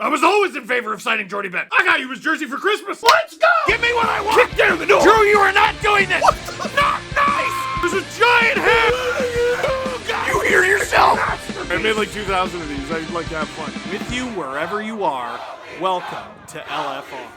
I was always in favor of signing Jordy Ben. I got you his jersey for Christmas. Let's go! Give me what I want! Kick down the door! Drew, you are not doing this! Not nice! There's a giant head! You hear yourself? I made like 2,000 of these. I'd like to have fun. With you wherever you are, welcome to LFR.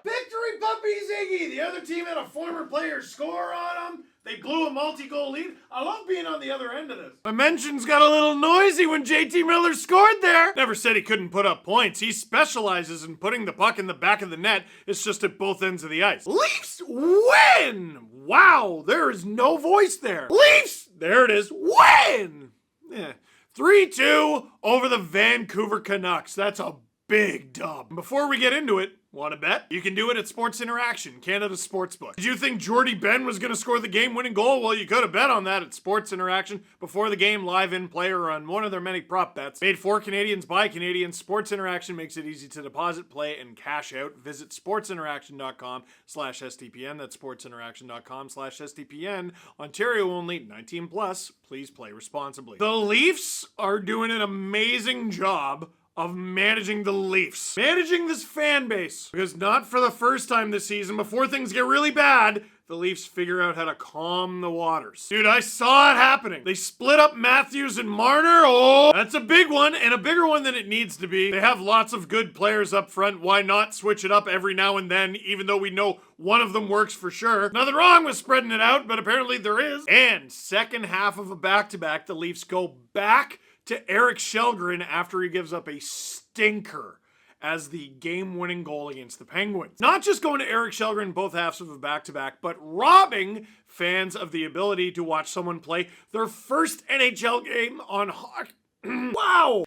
Victory puppies, Iggy! The other team had a former player score on them. They blew a multi-goal lead. I love being on the other end of this. My mentions got a little noisy when JT Miller scored there. Never said he couldn't put up points. He specializes in putting the puck in the back of the net. It's just at both ends of the ice. Leafs win! Wow, there is no voice there. Leafs, there it is, win! Yeah. 3-2 over the Vancouver Canucks. That's a big dub. Before we get into it, want to bet? You can do it at Sports Interaction, Canada's sportsbook. Did you think Jordy Ben was going to score the game-winning goal? Well, you could have bet on that at Sports Interaction before the game, live in play, or on one of their many prop bets. Made for Canadians by Canadians, Sports Interaction makes it easy to deposit, play, and cash out. Visit sportsinteraction.com/STPN. That's sportsinteraction.com/STPN. Ontario only, 19 plus. Please play responsibly. The Leafs are doing an amazing job of managing the Leafs. Managing this fan base. Because not for the first time this season, before things get really bad, the Leafs figure out how to calm the waters. Dude, I saw it happening. They split up Matthews and Marner. Oh, that's a big one, and a bigger one than it needs to be. They have lots of good players up front. Why not switch it up every now and then, even though we know one of them works for sure? Nothing wrong with spreading it out, but apparently there is. And second half of a back-to-back, the Leafs go back to Eric Källgren after he gives up a stinker as the game-winning goal against the Penguins. Not just going to Eric Källgren both halves of a back-to-back, but robbing fans of the ability to watch someone play their first NHL game on hockey. Wow!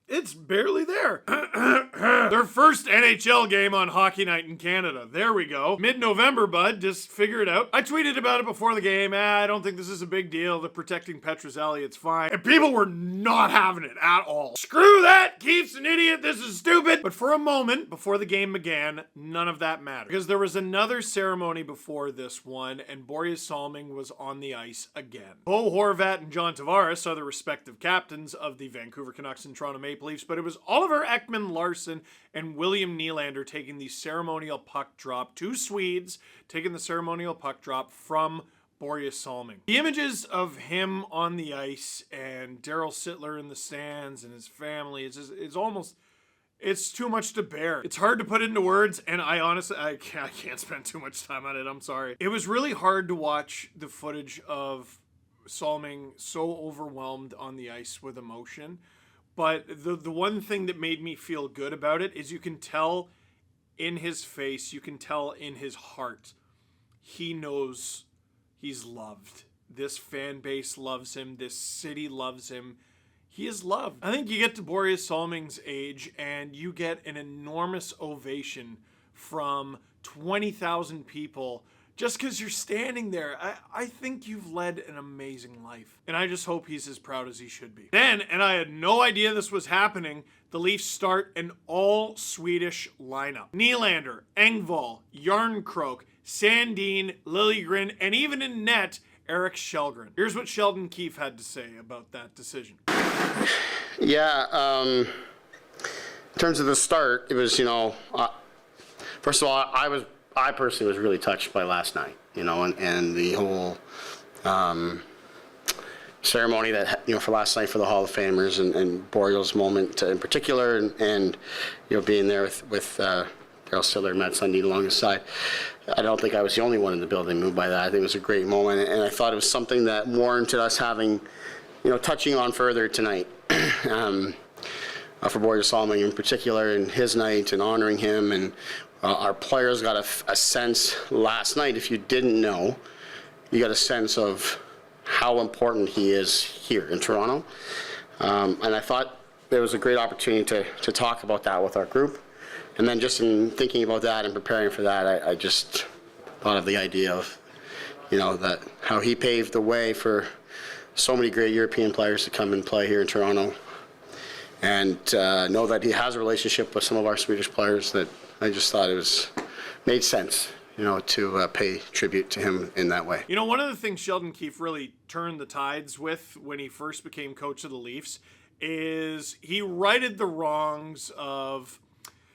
It's barely there. Their first NHL game on Hockey Night in Canada. There we go. Mid-November, bud. Just figure it out. I tweeted about it before the game. I don't think this is a big deal. They're protecting Petruzzelli. It's fine. And people were not having it at all. Screw that! Keith's an idiot. This is stupid. But for a moment, before the game began, none of that mattered. Because there was another ceremony before this one, and Börje Salming was on the ice again. Bo Horvat and John Tavares are the respective captains of the Vancouver Canucks and Toronto Maple Leafs, but it was Oliver Ekman-Larsson and William Nylander taking the ceremonial puck drop, two Swedes taking the ceremonial puck drop from Börje Salming. The images of him on the ice and Daryl Sittler in the stands and his family, it's too much to bear. It's hard to put into words, and I can't spend too much time on it. I'm sorry. It was really hard to watch the footage of Salming so overwhelmed on the ice with emotion. But the one thing that made me feel good about it is you can tell in his face, you can tell in his heart, he knows he's loved. This fan base loves him. This city loves him. He is loved. I think you get to Börje Salming's age and you get an enormous ovation from 20,000 people just because you're standing there. I think you've led an amazing life. And I just hope he's as proud as he should be. Then, and I had no idea this was happening, the Leafs start an all-Swedish lineup. Nylander, Engvall, Järnkrok, Sandin, Liljegren, and even in net, Eric Källgren. Here's what Sheldon Keefe had to say about that decision. Yeah, in terms of the start, it was, first of all, I personally was really touched by last night, and the whole ceremony that, for last night for the Hall of Famers and Börje's moment in particular, and being there with Daryl Sittler and Matt Sundin along his side. I don't think I was the only one in the building moved by that. I think it was a great moment, and I thought it was something that warranted us having, touching on further tonight. For Börje Salming in particular, and his night, and honoring him, and our players got a sense last night, if you didn't know, you got a sense of how important he is here in Toronto. And I thought there was a great opportunity to talk about that with our group. And then just in thinking about that and preparing for that, I just thought of the idea of, that how he paved the way for so many great European players to come and play here in Toronto. And know that he has a relationship with some of our Swedish players that I just thought made sense, to pay tribute to him in that way. One of the things Sheldon Keefe really turned the tides with when he first became coach of the Leafs is he righted the wrongs of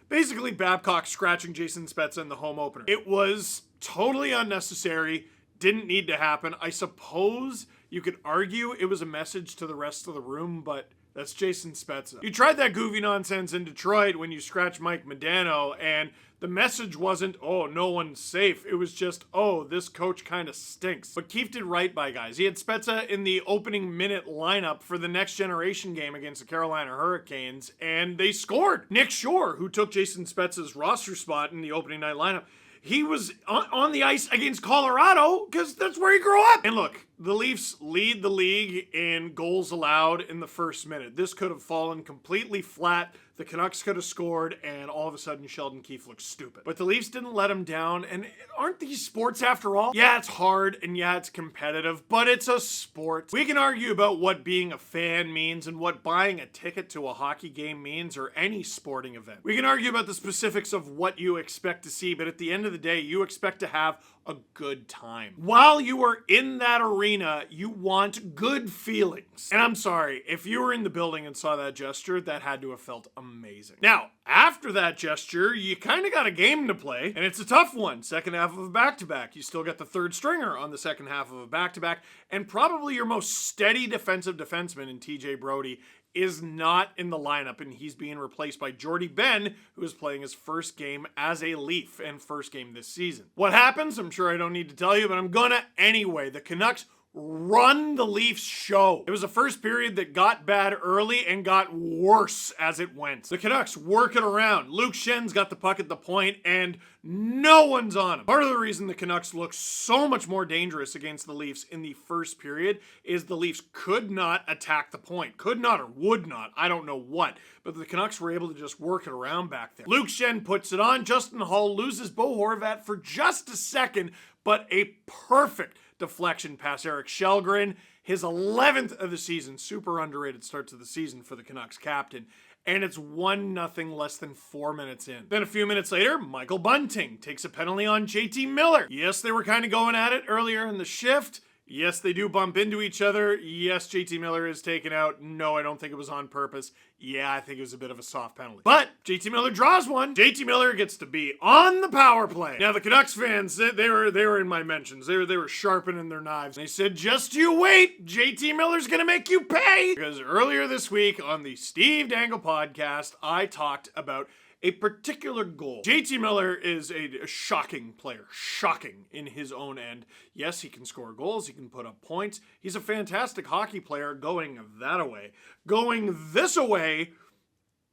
basically Babcock scratching Jason Spezza in the home opener. It was totally unnecessary, didn't need to happen. I suppose you could argue it was a message to the rest of the room, but that's Jason Spezza. You tried that goofy nonsense in Detroit when you scratched Mike Modano, and the message wasn't, oh, no one's safe. It was just, oh, this coach kind of stinks. But Keefe did right by guys. He had Spezza in the opening minute lineup for the next generation game against the Carolina Hurricanes, and they scored. Nick Shore, who took Jason Spezza's roster spot in the opening night lineup, he was on the ice against Colorado because that's where he grew up. And look, the Leafs lead the league in goals allowed in the first minute. This could have fallen completely flat. The Canucks could have scored, and all of a sudden Sheldon Keefe looks stupid. But the Leafs didn't let him down, and aren't these sports after all? Yeah, it's hard, and yeah, it's competitive, but it's a sport. We can argue about what being a fan means and what buying a ticket to a hockey game means, or any sporting event. We can argue about the specifics of what you expect to see, but at the end of the day, you expect to have a good time. While you are in that arena, you want good feelings. And I'm sorry, if you were in the building and saw that gesture, that had to have felt amazing. Now, after that gesture, you kind of got a game to play, and it's a tough one. Second half of a back-to-back. You still got the third stringer on the second half of a back-to-back, and probably your most steady defensive defenseman in TJ Brodie is not in the lineup, and he's being replaced by Jordy Ben, who is playing his first game as a Leaf and first game this season. What happens? I'm sure I don't need to tell you, but I'm gonna anyway. The Canucks run the Leafs show. It was a first period that got bad early and got worse as it went. The Canucks work it around. Luke Schenn's got the puck at the point and no one's on him. Part of the reason the Canucks look so much more dangerous against the Leafs in the first period is the Leafs could not attack the point. Could not or would not. I don't know what. But the Canucks were able to just work it around back there. Luke Schenn puts it on. Justin Hull loses Bo Horvat for just a second, but a perfect deflection past Eric Källgren. His 11th of the season. Super underrated start to the season for the Canucks captain. And it's 1-0 less than 4 minutes in. Then a few minutes later, Michael Bunting takes a penalty on JT Miller. Yes, they were kind of going at it earlier in the shift. Yes, they do bump into each other. Yes, JT Miller is taken out. No, I don't think it was on purpose. Yeah, I think it was a bit of a soft penalty. But JT Miller draws one. JT Miller gets to be on the power play. Now, the Canucks fans, they were in my mentions. They were sharpening their knives. They said, just you wait. JT Miller's going to make you pay. Because earlier this week on the Steve Dangle podcast, I talked about a particular goal. JT Miller is a shocking player. Shocking in his own end. Yes, he can score goals. He can put up points. He's a fantastic hockey player going that away. Going this away,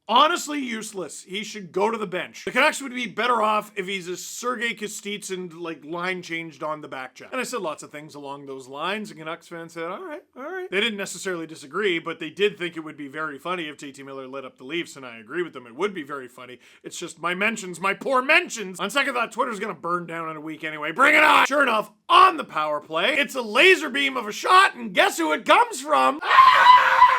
honestly useless. He should go to the bench. The Canucks would be better off if he's a Sergei Kostitsyn line changed on the back check. And I said lots of things along those lines, and Canucks fans said, all right. They didn't necessarily disagree, but they did think it would be very funny if JT Miller lit up the Leafs, and I agree with them. It would be very funny. It's just my poor mentions. On second thought, Twitter's gonna burn down in a week anyway. Bring it on! Sure enough, on the power play, it's a laser beam of a shot, and guess who it comes from?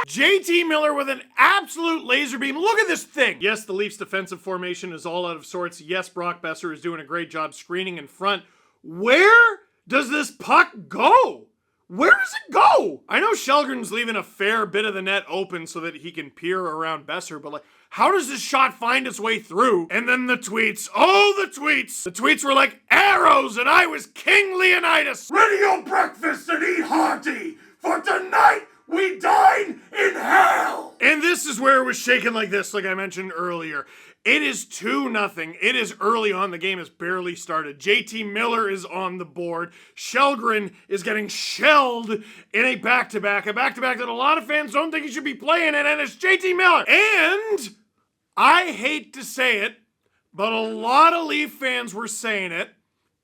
JT Miller with an absolute laser beam. Look at this thing. Yes, the Leafs defensive formation is all out of sorts. Yes, Brock Besser is doing a great job screening in front. Where does this puck go? Where does it go? I know Källgren's leaving a fair bit of the net open so that he can peer around Besser, but how does this shot find its way through? And then the tweets. Oh, the tweets. The tweets were like arrows, and I was King Leonidas. Ready your breakfast and eat hearty, for tonight we dine in hell! And this is where it was shaken like this, like I mentioned earlier. It is 2-0. It is early on. The game has barely started. JT Miller is on the board. Källgren is getting shelled in a back-to-back that a lot of fans don't think he should be playing in, and it's JT Miller. And I hate to say it, but a lot of Leaf fans were saying it,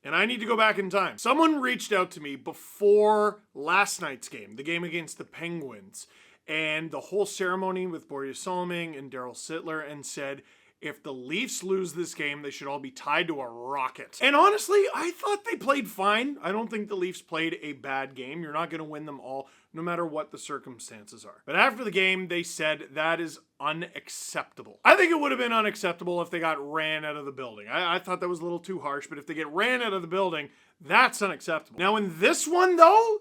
and I need to go back in time. Someone reached out to me before last night's game, the game against the Penguins, and the whole ceremony with Börje Salming and Daryl Sittler, and said, if the Leafs lose this game, they should all be tied to a rocket. And honestly, I thought they played fine. I don't think the Leafs played a bad game. You're not going to win them all, no matter what the circumstances are. But after the game, they said that is unacceptable. I think it would have been unacceptable if they got ran out of the building. I thought that was a little too harsh, but if they get ran out of the building, that's unacceptable. Now in this one, though,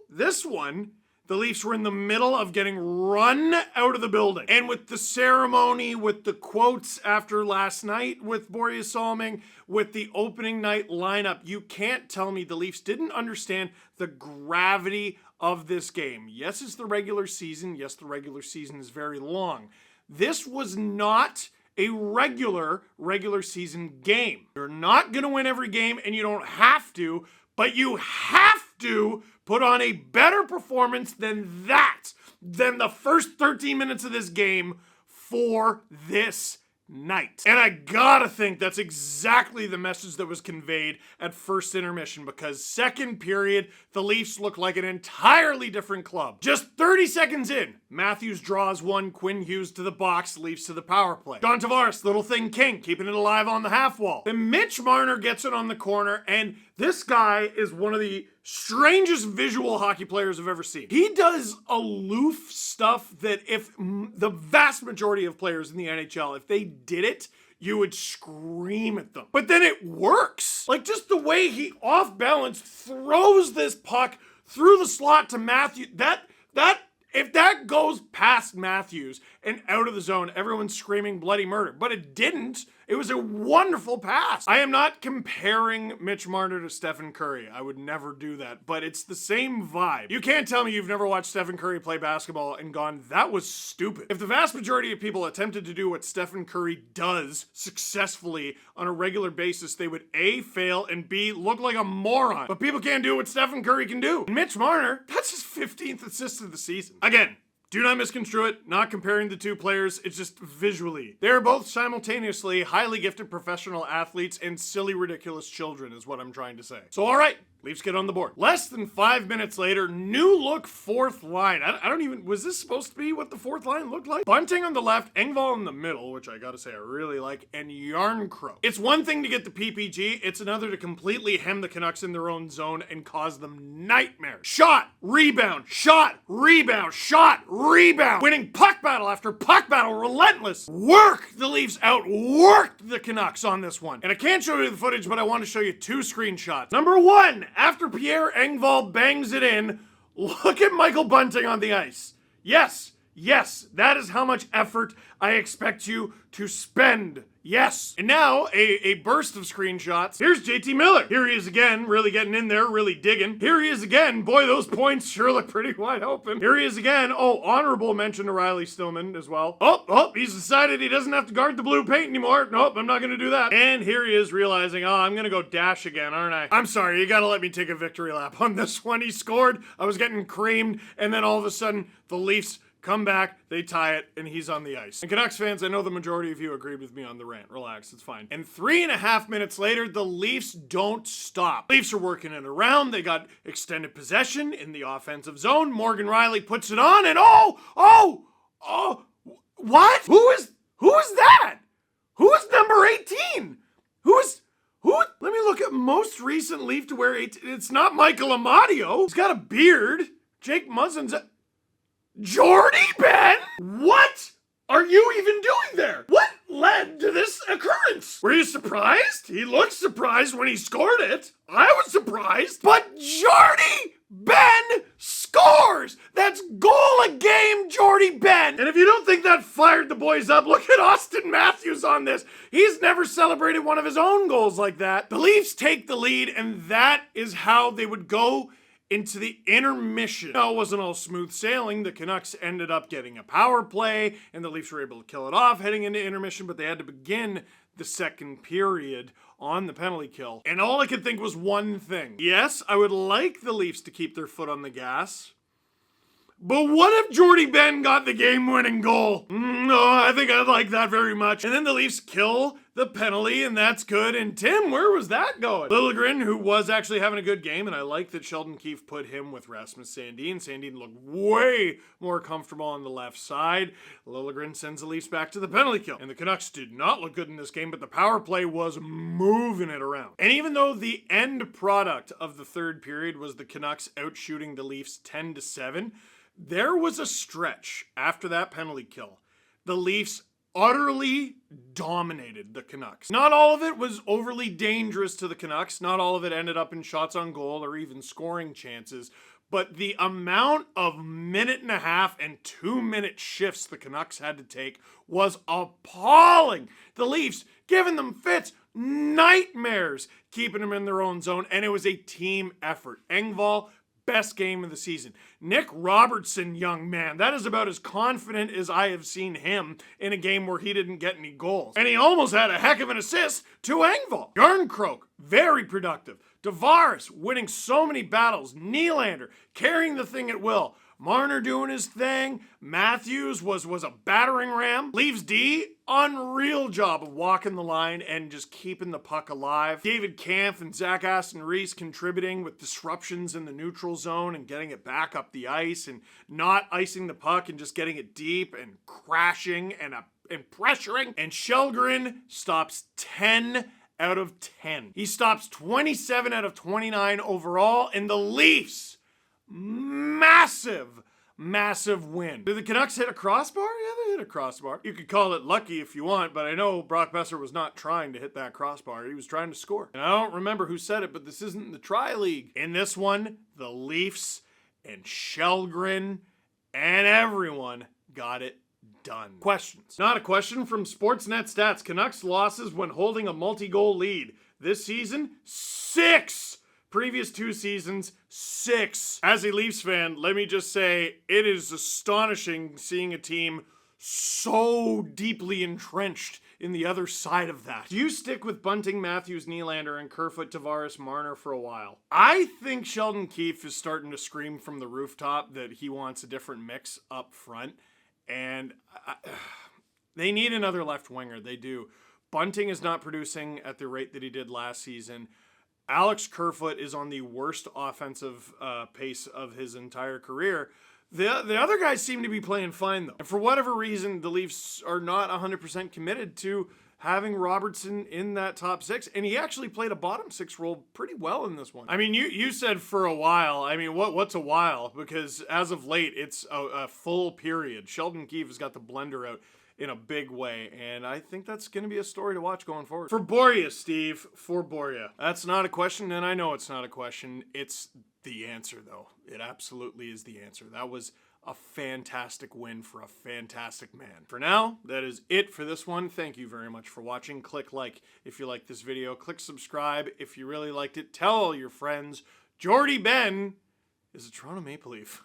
the Leafs were in the middle of getting run out of the building. And with the ceremony, with the quotes after last night with Börje Salming, with the opening night lineup, you can't tell me the Leafs didn't understand the gravity of this game. Yes, it's the regular season. Yes, the regular season is very long. This was not a regular season game. You're not going to win every game, and you don't have to, but you have to put on a better performance than that, than the first 13 minutes of this game for this night. And I gotta think that's exactly the message that was conveyed at first intermission, because second period, the Leafs look like an entirely different club. Just 30 seconds in, Matthews draws one, Quinn Hughes to the box, Leafs to the power play. John Tavares, little thing king, keeping it alive on the half wall. Then Mitch Marner gets it on the corner, and this guy is one of the strangest visual hockey players I've ever seen. He does aloof stuff that if the vast majority of players in the NHL, if they did it, you would scream at them. But then it works. Like just the way he off balance throws this puck through the slot to Matthews. If that goes past Matthews and out of the zone, everyone's screaming bloody murder. But it didn't. It was a wonderful pass. I am not comparing Mitch Marner to Stephen Curry. I would never do that, but it's the same vibe. You can't tell me you've never watched Stephen Curry play basketball and gone, that was stupid. If the vast majority of people attempted to do what Stephen Curry does successfully on a regular basis, they would A, fail, and B, look like a moron. But people can't do what Stephen Curry can do. And Mitch Marner, that's his 15th assist of the season. Again, do not misconstrue it, not comparing the two players, it's just visually. They're both simultaneously highly gifted professional athletes and silly, ridiculous children is what I'm trying to say. So all right, Leafs get on the board. Less than 5 minutes later, new look fourth line. I don't even, was this supposed to be what the fourth line looked like? Bunting on the left, Engvall in the middle, which I gotta say I really like, and Yarncrow. It's one thing to get the PPG, it's another to completely hem the Canucks in their own zone and cause them nightmares. Shot, rebound, shot, rebound, shot, rebound. Winning puck battle after puck battle, relentless. Work! The Leafs outworked the Canucks on this one. And I can't show you the footage, but I want to show you two screenshots. Number one, after Pierre Engvall bangs it in, look at Michael Bunting on the ice. Yes, that is how much effort I expect you to spend. Yes. And now, a burst of screenshots. Here's JT Miller. Here he is again, really getting in there, really digging. Here he is again. Boy, those points sure look pretty wide open. Here he is again. Oh, honorable mention to Riley Stillman as well. Oh, he's decided he doesn't have to guard the blue paint anymore. Nope, I'm not going to do that. And here he is realizing, oh, I'm going to go dash again, aren't I? I'm sorry, you got to let me take a victory lap on this one. He scored. I was getting creamed. And then all of a sudden, the Leafs come back, they tie it, and he's on the ice. And Canucks fans, I know the majority of you agreed with me on the rant. Relax, it's fine. And 3.5 minutes later, the Leafs don't stop. Leafs are working it around. They got extended possession in the offensive zone. Morgan Riley puts it on, and what? Who is that? Who is number 18? Let me look at most recent Leaf to wear 18. It's not Michael Amadio. He's got a beard. Jake Muzzin's Jordy Ben? What are you even doing there? What led to this occurrence? Were you surprised? He looked surprised when he scored it. I was surprised. But Jordy Ben scores! That's goal a game, Jordy Ben! And if you don't think that fired the boys up, look at Austin Matthews on this. He's never celebrated one of his own goals like that. The Leafs take the lead, and that is how they would go into the intermission. Now, it wasn't all smooth sailing. The Canucks ended up getting a power play, and the Leafs were able to kill it off heading into intermission, but they had to begin the second period on the penalty kill. And all I could think was one thing. Yes, I would like the Leafs to keep their foot on the gas, but what if Jordy Ben got the game-winning goal? No, I think I'd like that very much. And then the Leafs kill the penalty, and that's good. And Tim, where was that going? Liljegren, who was actually having a good game, and I like that Sheldon Keefe put him with Rasmus Sandin. Sandin looked way more comfortable on the left side. Liljegren sends the Leafs back to the penalty kill. And the Canucks did not look good in this game, but the power play was moving it around. And even though the end product of the third period was the Canucks outshooting the Leafs 10-7, there was a stretch after that penalty kill. The Leafs utterly dominated the Canucks. Not all of it was overly dangerous to the Canucks. Not all of it ended up in shots on goal or even scoring chances. but the amount of minute and a half and 2-minute shifts the Canucks had to take was appalling. The Leafs giving them fits, nightmares, keeping them in their own zone, and it was a team effort. Engvall, best game of the season. Nick Robertson, young man, that is about as confident as I have seen him in a game where he didn't get any goals. And he almost had a heck of an assist to Engvall. Yarncroke, very productive. Tavares winning so many battles. Nylander carrying the thing at will. Marner doing his thing. Matthews was a battering ram. Leafs D, unreal job of walking the line and just keeping the puck alive. David Kampf and Zach Aston-Reese contributing with disruptions in the neutral zone and getting it back up the ice and not icing the puck and just getting it deep and crashing and pressuring. And Källgren stops 10 out of 10. He stops 27 out of 29 overall, and the Leafs, massive win. Did the Canucks hit a crossbar? Yeah, they hit a crossbar. You could call it lucky if you want, but I know Brock Besser was not trying to hit that crossbar. He was trying to score. And I don't remember who said it, but this isn't the Tri-League. In this one, the Leafs and Källgren and everyone got it done. Questions. Not a question from Sportsnet Stats. Canucks losses when holding a multi-goal lead. This season, 6. Previous 2 seasons, 6. As a Leafs fan, let me just say, it is astonishing seeing a team so deeply entrenched in the other side of that. Do you stick with Bunting, Matthews, Nylander, and Kerfoot, Tavares, Marner for a while? I think Sheldon Keefe is starting to scream from the rooftop that he wants a different mix up front. And they need another left winger. They do. Bunting is not producing at the rate that he did last season. Alex Kerfoot is on the worst offensive pace of his entire career. The other guys seem to be playing fine, though. And for whatever reason, the Leafs are not 100% committed to having Robertson in that top 6. And he actually played a bottom 6 role pretty well in this one. I mean, you said for a while. I mean, what's a while? Because as of late, it's a full period. Sheldon Keefe has got the blender out in a big way, and I think that's going to be a story to watch going forward. For Börje, Steve, for Börje. That's not a question, and I know it's not a question. It's the answer, though. It absolutely is the answer. That was a fantastic win for a fantastic man. For now, that is it for this one. Thank you very much for watching. Click like if you liked this video. Click subscribe if you really liked it. Tell all your friends. Jordy Ben is a Toronto Maple Leaf.